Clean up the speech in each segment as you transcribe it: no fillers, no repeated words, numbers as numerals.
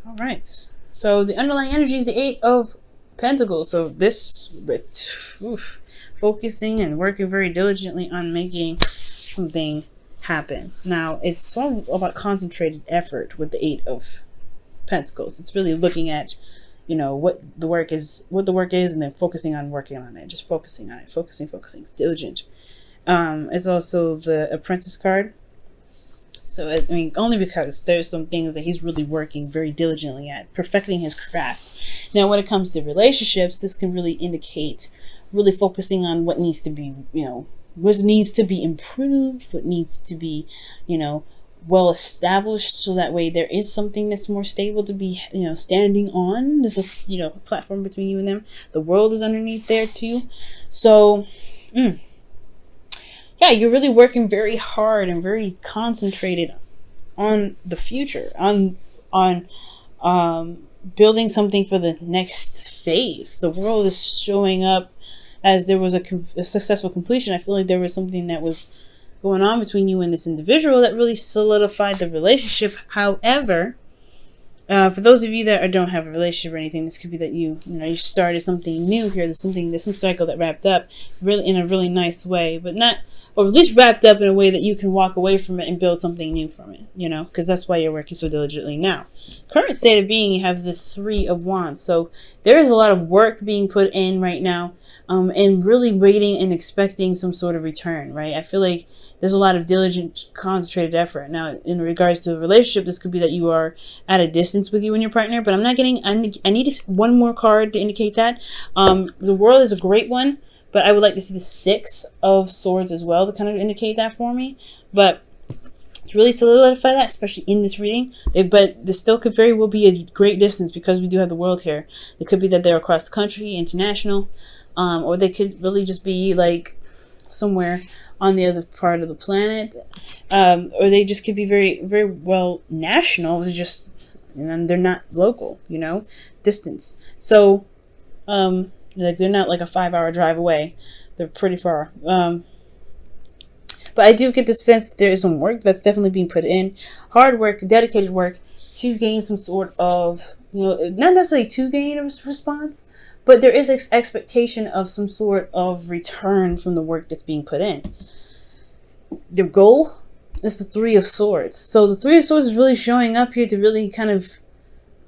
All right. So the underlying energy is the Eight of Pentacles. So this, focusing and working very diligently on making something happen. Now, it's sort of about concentrated effort with the Eight of Pentacles. It's really looking at, what the work is, and then focusing on working on it. Just focusing on it. Focusing. It's diligent. It's also the Apprentice card. So, I mean, only because there's some things that he's really working very diligently at, perfecting his craft. Now, when it comes to relationships, this can really indicate really focusing on what needs to be, what needs to be improved, what needs to be, well established, so that way there is something that's more stable to be, standing on. There's a, platform between you and them. The world is underneath there too. So, yeah, you're really working very hard and very concentrated on the future, on building something for the next phase. The world is showing up as there was a successful completion. I feel like there was something that was going on between you and this individual that really solidified the relationship. However, for those of you that don't have a relationship or anything, this could be that you started something new here. There's some cycle that wrapped up really in a really nice way, but not, or at least wrapped up in a way that you can walk away from it and build something new from it, because that's why you're working so diligently now. Current state of being, you have the Three of Wands. So there is a lot of work being put in right now, and really waiting and expecting some sort of return, right? I feel like there's a lot of diligent, concentrated effort. Now, in regards to the relationship, this could be that you are at a distance with you and your partner, but I'm not getting, I need one more card to indicate that. The World is a great one, but I would like to see the Six of Swords as well to kind of indicate that for me. But to really solidify that, especially in this reading, but this still could very well be a great distance because we do have the World here. It could be that they're across the country, international, or they could really just be like somewhere on the other part of the planet, or they just could be very, very well national. They're just, and they're not local, distance. So, like they're not like a 5-hour drive away. They're pretty far. But I do get the sense that there is some work that's definitely being put in, hard work, dedicated work to gain some sort of, not necessarily to gain a response, but there is expectation of some sort of return from the work that's being put in. The goal is the Three of Swords. So the Three of Swords is really showing up here to really kind of,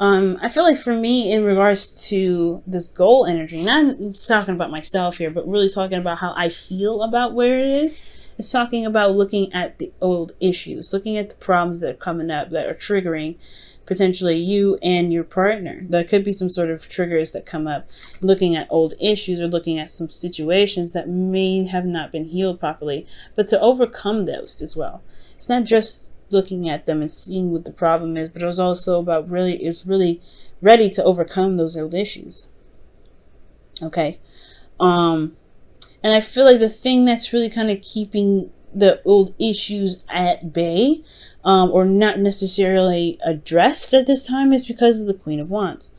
I feel like for me, in regards to this goal energy, not talking about myself here, but really talking about how I feel about where it is. It's talking about looking at the old issues, looking at the problems that are coming up that are triggering potentially you and your partner. There could be some sort of triggers that come up, looking at old issues or looking at some situations that may have not been healed properly, but to overcome those as well. It's not just looking at them and seeing what the problem is, but it was also about really ready to overcome those old issues. Okay. And I feel like the thing that's really kind of keeping the old issues at bay, or not necessarily addressed at this time, is because of the Queen of Wands.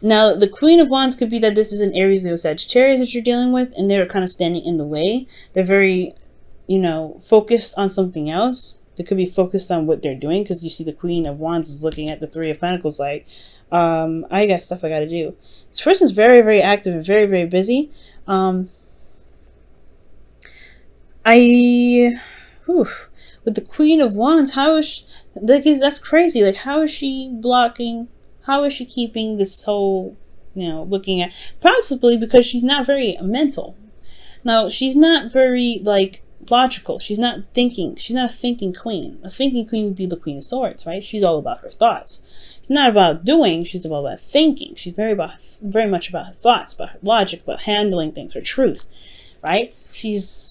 Now, the Queen of Wands could be that this is an Aries, Leo, Sagittarius that you're dealing with, and they're kind of standing in the way. They're very, focused on something else. They could be focused on what they're doing, because you see the Queen of Wands is looking at the Three of Pentacles like, I got stuff I got to do. This person's very, very active and very, very busy. With the Queen of Wands, how is she, that's crazy. Like, how is she blocking? How is she keeping this whole, looking at, possibly because she's not very mental. Now, she's not very, logical. She's not thinking. She's not a thinking queen. A thinking queen would be the Queen of Swords, right? She's all about her thoughts. She's not about doing. She's all about thinking. She's very much about her thoughts, about her logic, about handling things, her truth, right?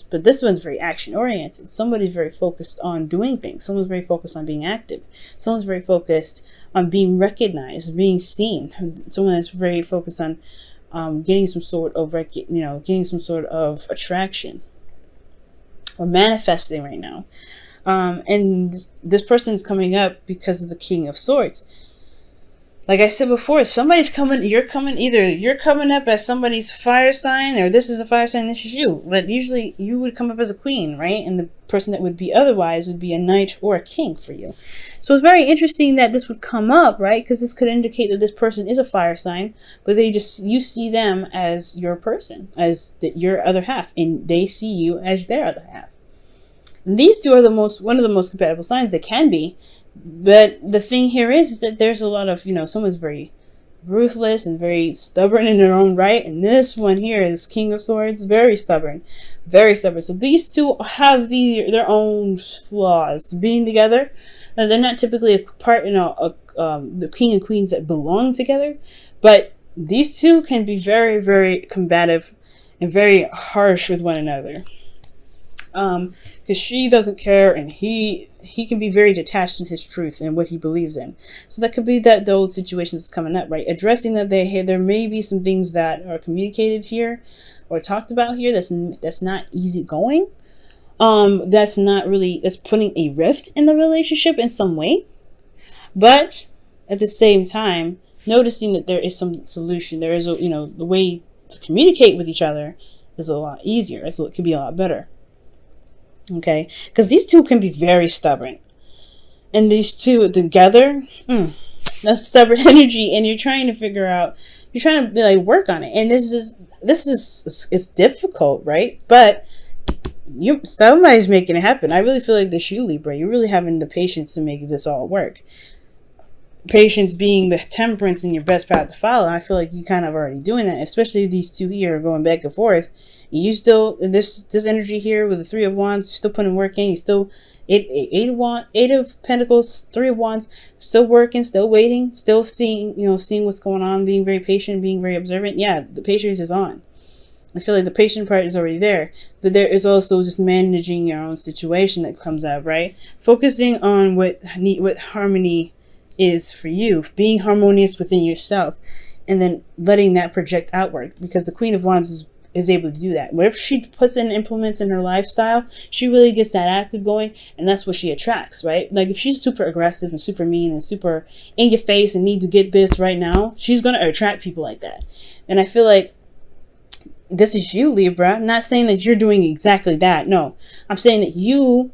But this one's very action oriented. Somebody's very focused on doing things. Someone's very focused on being active. Someone's very focused on being recognized, being seen. Someone that's very focused on getting some sort of getting some sort of attraction, or manifesting right now. And this person's coming up because of the King of Swords. Like I said before, somebody's coming, either you're coming up as somebody's fire sign, or this is a fire sign, this is you. But usually you would come up as a queen, right? And the person that would be otherwise would be a knight or a king for you. So it's very interesting that this would come up, right? Because this could indicate that this person is a fire sign, but you see them as your person, as your other half, and they see you as their other half. And these two are one of the most compatible signs they can be. But the thing here is that there's a lot of, someone's very ruthless and very stubborn in their own right. And this one here is King of Swords, very stubborn, very stubborn. So these two have their own flaws. Being together, and they're not typically a part, the king and queens that belong together. But these two can be very, very combative and very harsh with one another. Because she doesn't care, and he can be very detached in his truth and what he believes in. So that could be that the old situation is coming up, right? Addressing that there may be some things that are communicated here or talked about here that's not easy going. That's putting a rift in the relationship in some way. But at the same time, noticing that there is some solution. There is the way to communicate with each other is a lot easier. It could be a lot better. Okay, because these two can be very stubborn, and these two together, that's stubborn energy, and you're trying to work on it, and this is it's difficult, right? But somebody's making it happen. I really feel like this you, Libra, you're really having the patience to make this all work. Patience being the temperance in your best path to follow. I feel like you kind of already doing that, especially these two here going back and forth. You still, this energy here with the Three of Wands, you're still putting work in. You still, Eight of Pentacles, Three of Wands, still working, still waiting, still seeing what's going on, being very patient, being very observant. Yeah, the patience is on. I feel like the patient part is already there, but there is also just managing your own situation that comes out, right? Focusing on what harmony is for you, being harmonious within yourself, and then letting that project outward, because the Queen of Wands is able to do that. Whatever she puts in, implements in her lifestyle, she really gets that active going, and that's what she attracts, right? Like if she's super aggressive and super mean and super in your face and need to get this right now, she's going to attract people like that. And I feel like this is you, Libra. I'm not saying that you're doing exactly that. No, I'm saying that you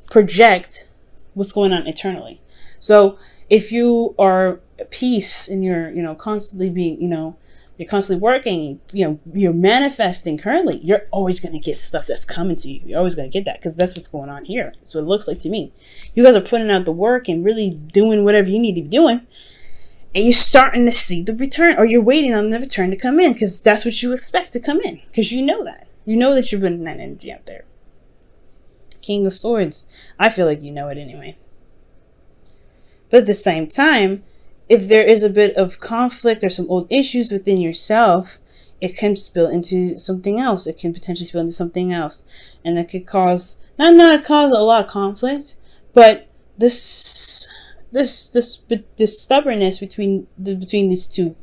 project what's going on internally. So if you are at peace and you're, constantly being, you're constantly working, you're manifesting currently, you're always going to get stuff that's coming to you. You're always going to get that, because that's what's going on here. So it looks like to me. You guys are putting out the work and really doing whatever you need to be doing. And you're starting to see the return, or you're waiting on the return to come in, because that's what you expect to come in, because you know that. You know that you're putting that energy out there. King of Swords. I feel like you know it anyway. But at the same time, if there is a bit of conflict or some old issues within yourself, it can spill into something else. It can potentially spill into something else. And that could cause, not cause a lot of conflict, but this stubbornness between these two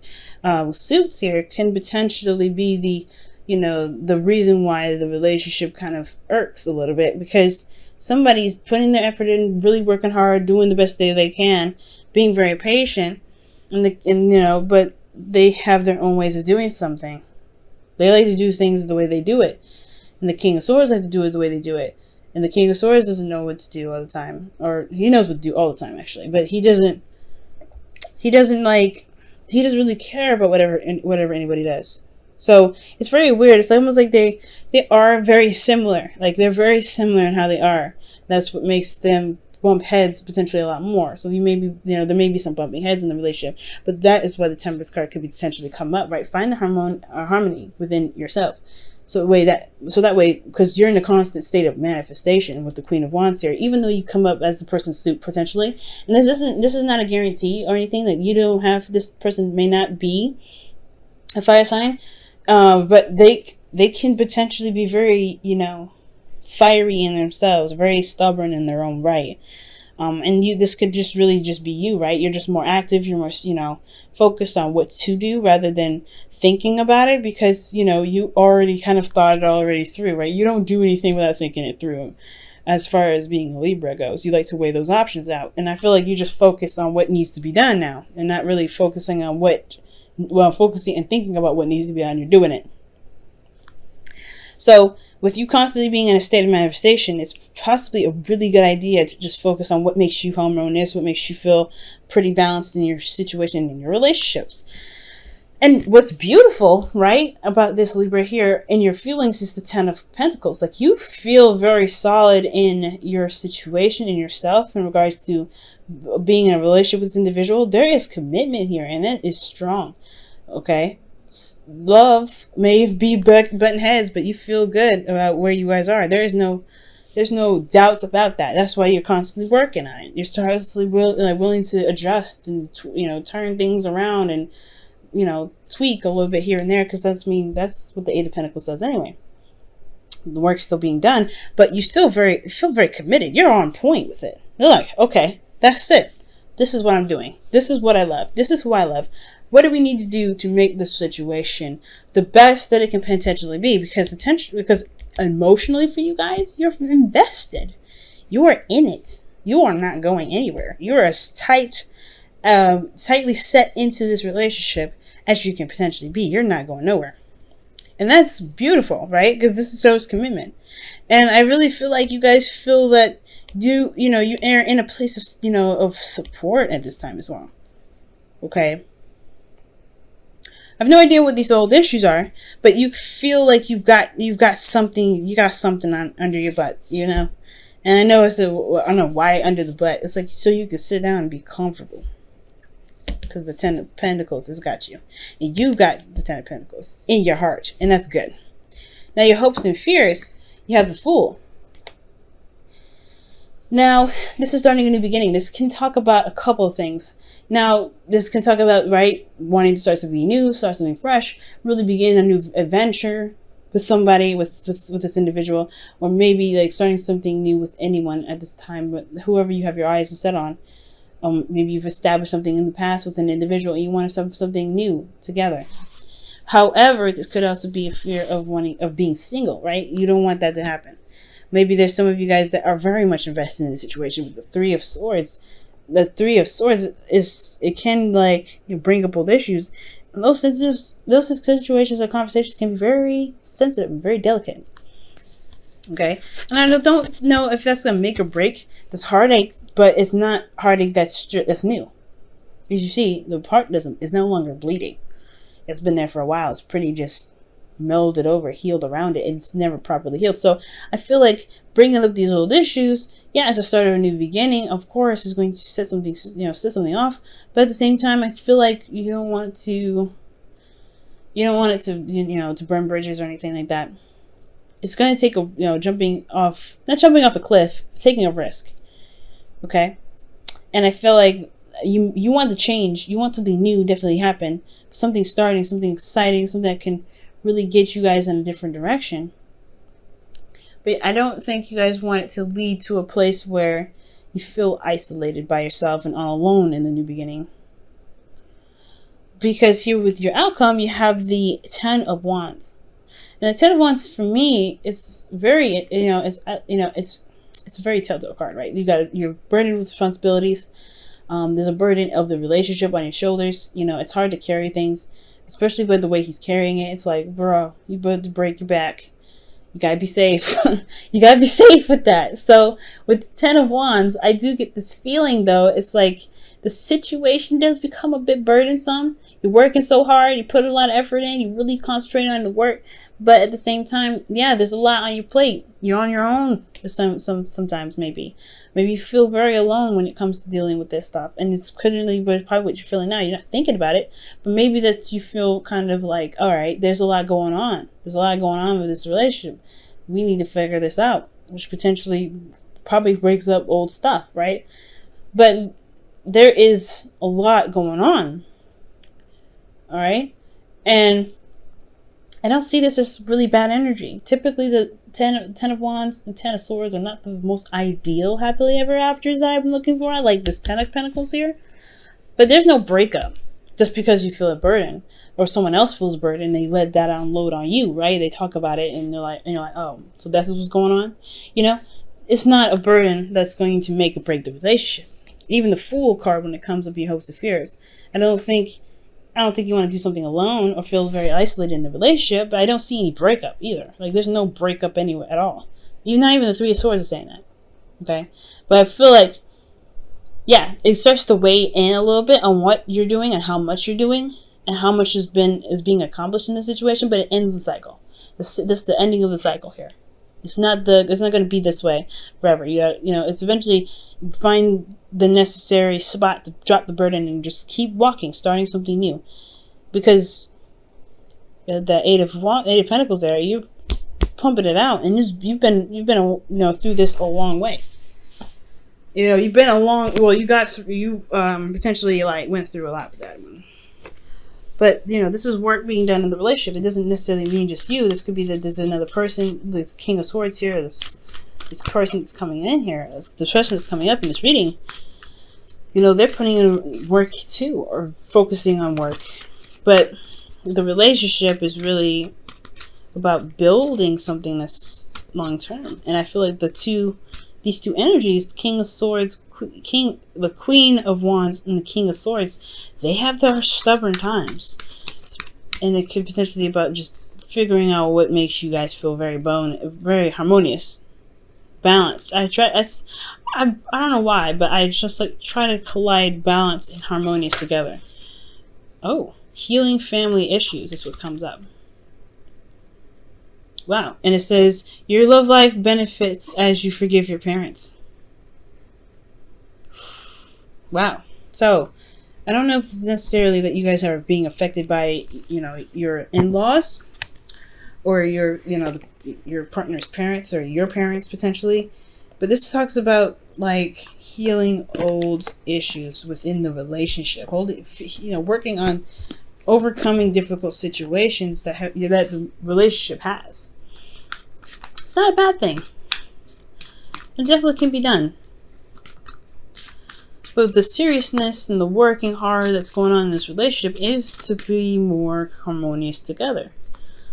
suits here can potentially be the reason why the relationship kind of irks a little bit, because somebody's putting their effort in, really working hard, doing the best they can, being very patient, but they have their own ways of doing something. They like to do things the way they do it, and the King of Swords like to do it the way they do it. And the King of Swords doesn't know what to do all the time, or he knows what to do all the time actually, but he doesn't really care about whatever anybody does. So it's very weird. It's almost like they are very similar. Like they're very similar in how they are. That's what makes them bump heads potentially a lot more. So there may be some bumping heads in the relationship, but that is why the Temperance card could potentially come up, right? Find the harmony within yourself. So that way, because you're in a constant state of manifestation with the Queen of Wands here, even though you come up as the person's suit potentially, and this is not a guarantee or anything that you don't have. This person may not be a fire sign, but they can potentially be very, fiery in themselves, very stubborn in their own right. And this could just really just be you, right? You're just more active. You're more, focused on what to do rather than thinking about it, because, you already kind of thought it already through, right? You don't do anything without thinking it through. as far as being a Libra goes. You like to weigh those options out. And I feel like you just focus on what needs to be done now and not really focusing on focusing and thinking about what needs to be done. You're doing it. So with you constantly being in a state of manifestation, it's possibly a really good idea to just focus on what makes you harmonious, what makes you feel pretty balanced in your situation, in your relationships. And what's beautiful, right, about this Libra here in your feelings is the Ten of Pentacles. Like, you feel very solid in your situation, in yourself, in regards to being in a relationship with this individual. There is commitment here, and it is strong. Okay? Love may be button heads, but you feel good about where you guys are. There's no doubts about that. That's why you're constantly working on it. You're constantly willing to adjust and turn things around and tweak a little bit here and there, because that's what the Eight of Pentacles does anyway. The work's still being done, but you still feel very committed. You're on point with it. You're like, okay, that's it. This is what I'm doing. This is what I love. This is who I love. What do we need to do to make this situation the best that it can potentially be? Because emotionally for you guys, you're invested. You are in it. You are not going anywhere. You're as tightly set into this relationship as you can potentially be. You're not going nowhere. And that's beautiful, right? Because this shows commitment. And I really feel like you guys feel that you are in a place of, of support at this time as well. Okay? I have no idea what these old issues are, but you feel like you've got something under your butt, And I know I don't know why under the butt. It's like so you can sit down and be comfortable. Because the Ten of Pentacles has got you. And you got the Ten of Pentacles in your heart. And that's good. Now your hopes and fears, you have the Fool. Now, this is starting a new beginning. This can talk about a couple of things. Now, this can talk about, right, wanting to start something new, start something fresh, really begin a new adventure with somebody, with this individual, or maybe like starting something new with anyone at this time, but whoever you have your eyes set on. Maybe you've established something in the past with an individual and you want to start something new together. However, this could also be a fear of being single, right? You don't want that to happen. Maybe there's some of you guys that are very much invested in the situation with the Three of Swords. The Three of Swords can bring up old issues. And those situations or conversations can be very sensitive and very delicate. Okay? And I don't know if that's going to make or break this heartache, but it's not heartache that's new. As you see, the part is no longer bleeding. It's been there for a while. It's pretty just melded over, healed around it. It's never properly healed. So I feel like bringing up these old issues, as a start of a new beginning, of course, is going to set something off. But at the same time, I feel like you don't want it to burn bridges or anything like that. It's going to take not jumping off a cliff, taking a risk. Okay? And I feel like you want the change. You want something new definitely happen. Something starting, something exciting, something that can really get you guys in a different direction. But I don't think you guys want it to lead to a place where you feel isolated by yourself and all alone in the new beginning. Because here with your outcome, you have the Ten of Wands. And the Ten of Wands for me is very, it's a very telltale card, right? You're burdened with responsibilities. There's a burden of the relationship on your shoulders. It's hard to carry things, especially by the way he's carrying it. It's like, bro, you better break your back. You gotta be safe. You gotta be safe with that. So with the Ten of Wands, I do get this feeling though. It's like the situation does become a bit burdensome. You're working so hard. You put a lot of effort in. You really concentrate on the work. But at the same time, there's a lot on your plate. You're on your own. Sometimes maybe you feel very alone when it comes to dealing with this stuff. And it's probably what you're feeling now. You're not thinking about it. But maybe that you feel kind of like, all right, there's a lot going on. There's a lot going on with this relationship. We need to figure this out. Which potentially probably breaks up old stuff, right? But there is a lot going on. All right? And I don't see this as really bad energy. Typically, the Ten of Wands and Ten of Swords are not the most ideal happily ever afters I've been looking for. I like this Ten of Pentacles here. But there's no breakup just because you feel a burden or someone else feels a burden. They let that unload on you, right? They talk about it and you're like, oh, so that's what's going on? it's not a burden that's going to make or break the relationship. Even the Fool card, when it comes up your hopes and fears, I don't think you want to do something alone or feel very isolated in the relationship, but I don't see any breakup either. Like, there's no breakup anywhere at all. Not even the Three of Swords is saying that. Okay? But I feel like, yeah, it starts to weigh in a little bit on what you're doing and how much you're doing and how much is being accomplished in this situation, but it ends the cycle. This is the ending of the cycle here. It's not going to be this way forever. It's eventually find the necessary spot to drop the burden and just keep walking, starting something new. Because the Eight of Pentacles there, you're pumping it out, and you've been through this a long way. You've been a long. Well, you potentially went through a lot with that. But, this is work being done in the relationship. It doesn't necessarily mean just you. This could be that there's another person, the King of Swords here, this person that's coming in here, the person that's coming up in this reading. They're putting in work too, or focusing on work. But the relationship is really about building something that's long-term. And I feel like these two energies, the King of Swords, the Queen of Wands, and the King of Swords, they have their stubborn times. And it could potentially be about just figuring out what makes you guys feel very harmonious, balanced. I don't know why, but I just try to collide balance and harmonious together. Oh, healing family issues is what comes up. Wow. And it says, your love life benefits as you forgive your parents. Wow. So, I don't know if it's necessarily that you guys are being affected by, your in-laws or your partner's parents or your parents potentially. But this talks about healing old issues within the relationship. Working on overcoming difficult situations that the relationship has. It's not a bad thing. It definitely can be done. But the seriousness and the working hard that's going on in this relationship is to be more harmonious together.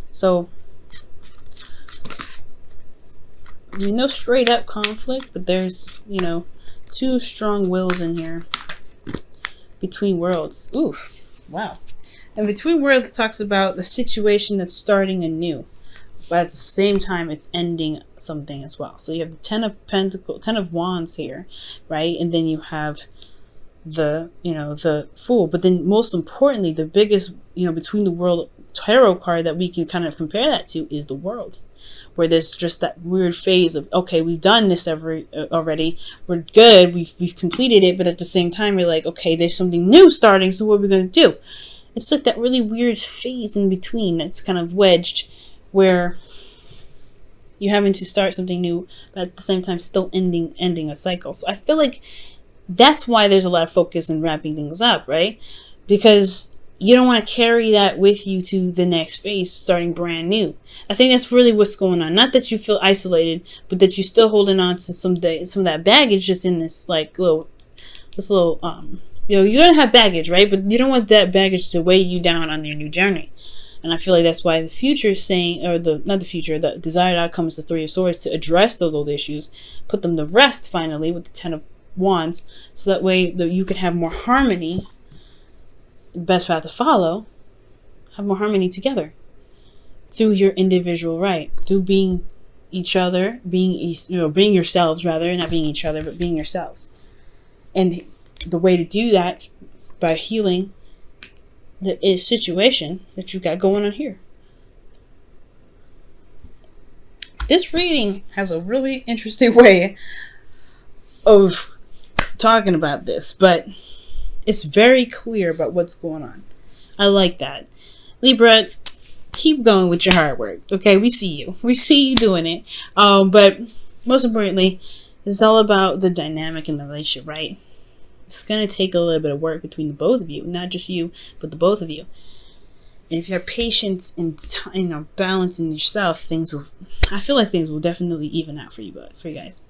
So, no straight up conflict, but there's, two strong wills in here. Between Worlds. Oof. Wow. And Between Worlds talks about the situation that's starting anew. But at the same time, it's ending something as well. So you have the Ten of Wands here, right? And then you have the Fool. But then most importantly, the biggest, Between the World tarot card that we can kind of compare that to is the World. Where there's just that weird phase of, okay, we've done this already. We're good. We've completed it. But at the same time, we're like, okay, there's something new starting. So what are we going to do? It's like that really weird phase in between that's kind of wedged, where you're having to start something new, but at the same time still ending a cycle. So I feel like that's why there's a lot of focus in wrapping things up, right? Because you don't want to carry that with you to the next phase, starting brand new. I think that's really what's going on. Not that you feel isolated, but that you're still holding on to some of that baggage just in this little you don't have baggage, right? But you don't want that baggage to weigh you down on your new journey. And I feel like that's why the future is saying, or the desired outcome is the Three of Swords, to address those old issues, put them to rest finally with the Ten of Wands, so that way you can have more harmony. The best path to follow, have more harmony together through your individual right, through being each other, being yourselves rather, not being each other, but being yourselves. And the way to do that by healing the situation that you got going on here. This reading has a really interesting way of talking about this, but it's very clear about what's going on. I like that. Libra, keep going with your hard work. Okay, we see you. We see you doing it. But most importantly, it's all about the dynamic in the relationship, right? It's going to take a little bit of work between the both of you. Not just you, but the both of you. And if you have patience and balance in yourself, I feel like things will definitely even out for you guys.